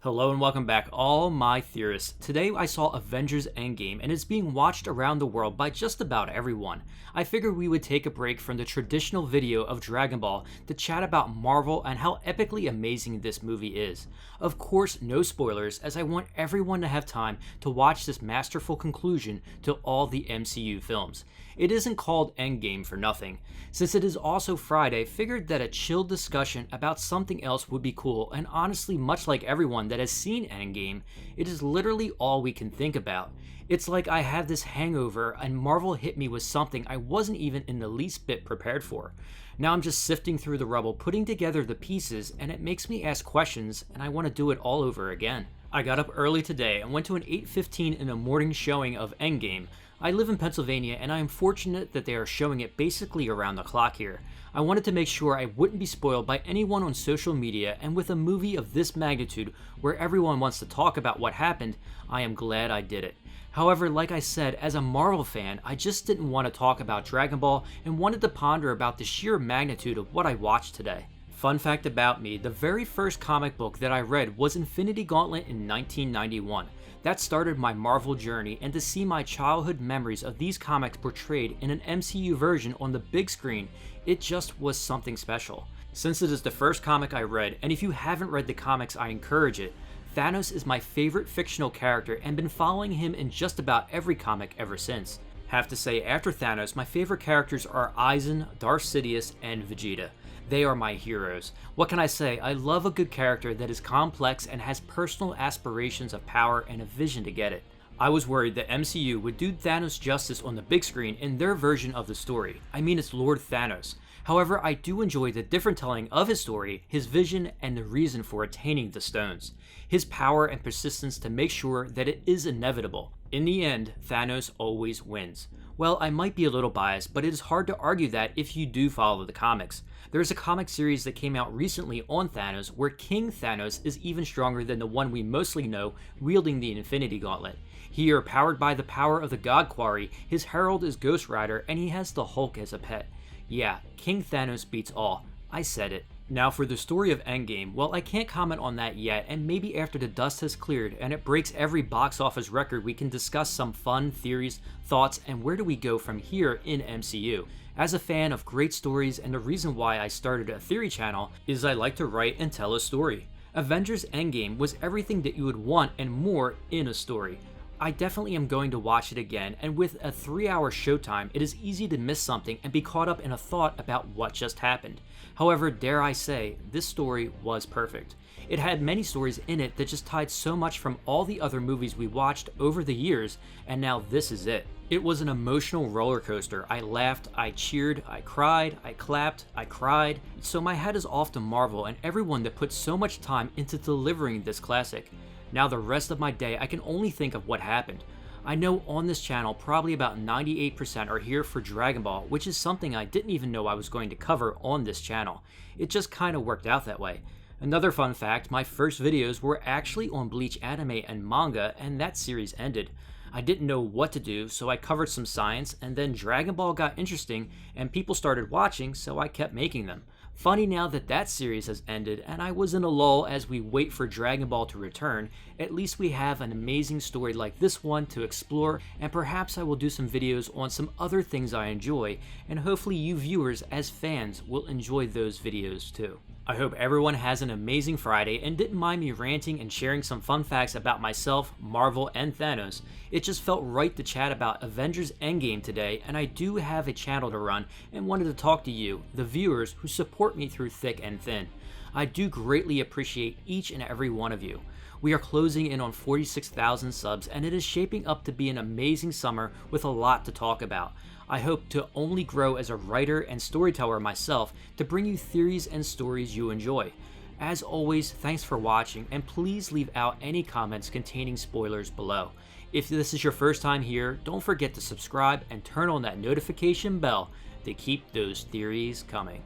Hello and welcome back, all my theorists. Today I saw Avengers End Game and it's being watched around the world by just about everyone. I figured we would take a break from the traditional video of Dragon Ball to chat about Marvel and how epically amazing this movie is. Of course, no spoilers, as I want everyone to have time to watch this masterful conclusion to all the MCU films. It isn't called Endgame for nothing. Since it is also Friday, figured that a chill discussion about something else would be cool, and honestly, much like everyone that has seen Endgame, it is literally all we can think about. It's like I have this hangover and Marvel hit me with something I wasn't even in the least bit prepared for. Now I'm just sifting through the rubble, putting together the pieces, and it makes me ask questions, and I want to do it all over again. I got up early today and went to an 8:15 in the morning showing of Endgame. I live in Pennsylvania and I am fortunate that they are showing it basically around the clock here. I wanted to make sure I wouldn't be spoiled by anyone on social media, and with a movie of this magnitude where everyone wants to talk about what happened, I am glad I did it. However, like I said, as a Marvel fan, I just didn't want to talk about Dragon Ball and wanted to ponder about the sheer magnitude of what I watched today. Fun fact about me, the very first comic book that I read was Infinity Gauntlet in 1991. That started my Marvel journey, and to see my childhood memories of these comics portrayed in an MCU version on the big screen, it just was something special. Since it is the first comic I read, and if you haven't read the comics, I encourage it, Thanos is my favorite fictional character and been following him in just about every comic ever since. Have to say, after Thanos, my favorite characters are Aizen, Darth Sidious, and Vegeta. They are my heroes. What can I say? I love a good character that is complex and has personal aspirations of power and a vision to get it. I was worried that MCU would do Thanos justice on the big screen in their version of the story. I mean, it's Lord Thanos. However, I do enjoy the different telling of his story, his vision, and the reason for attaining the stones. His power and persistence to make sure that it is inevitable. In the end, Thanos always wins. Well, I might be a little biased, but it is hard to argue that if you do follow the comics. There is a comic series that came out recently on Thanos where King Thanos is even stronger than the one we mostly know wielding the Infinity Gauntlet. Here, powered by the power of the God Quarry, his herald is Ghost Rider and he has the Hulk as a pet. Yeah, King Thanos beats all. I said it. Now for the story of Endgame, well, I can't comment on that yet, and maybe after the dust has cleared and it breaks every box office record, we can discuss some fun theories, thoughts, and where do we go from here in MCU. As a fan of great stories, and the reason why I started a theory channel is I like to write and tell a story. Avengers Endgame was everything that you would want and more in a story. I definitely am going to watch it again, and with a 3-hour showtime, it is easy to miss something and be caught up in a thought about what just happened. However, dare I say, this story was perfect. It had many stories in it that just tied so much from all the other movies we watched over the years, and now this is it. It was an emotional roller coaster. I laughed, I cheered, I cried, I clapped, I cried. So my hat is off to Marvel and everyone that put so much time into delivering this classic. Now the rest of my day, I can only think of what happened. I know on this channel, probably about 98% are here for Dragon Ball, which is something I didn't even know I was going to cover on this channel. It just kind of worked out that way. Another fun fact, my first videos were actually on Bleach anime and manga, and that series ended. I didn't know what to do, so I covered some science, and then Dragon Ball got interesting, and people started watching, so I kept making them. Funny now that that series has ended, and I was in a lull as we wait for Dragon Ball to return, at least we have an amazing story like this one to explore, and perhaps I will do some videos on some other things I enjoy, and hopefully you viewers as fans will enjoy those videos too. I hope everyone has an amazing Friday and didn't mind me ranting and sharing some fun facts about myself, Marvel, and Thanos. It just felt right to chat about Avengers Endgame today, and I do have a channel to run and wanted to talk to you, the viewers who support me through thick and thin. I do greatly appreciate each and every one of you. We are closing in on 46,000 subs, and it is shaping up to be an amazing summer with a lot to talk about. I hope to only grow as a writer and storyteller myself to bring you theories and stories you enjoy. As always, thanks for watching, and please leave out any comments containing spoilers below. If this is your first time here, don't forget to subscribe and turn on that notification bell to keep those theories coming.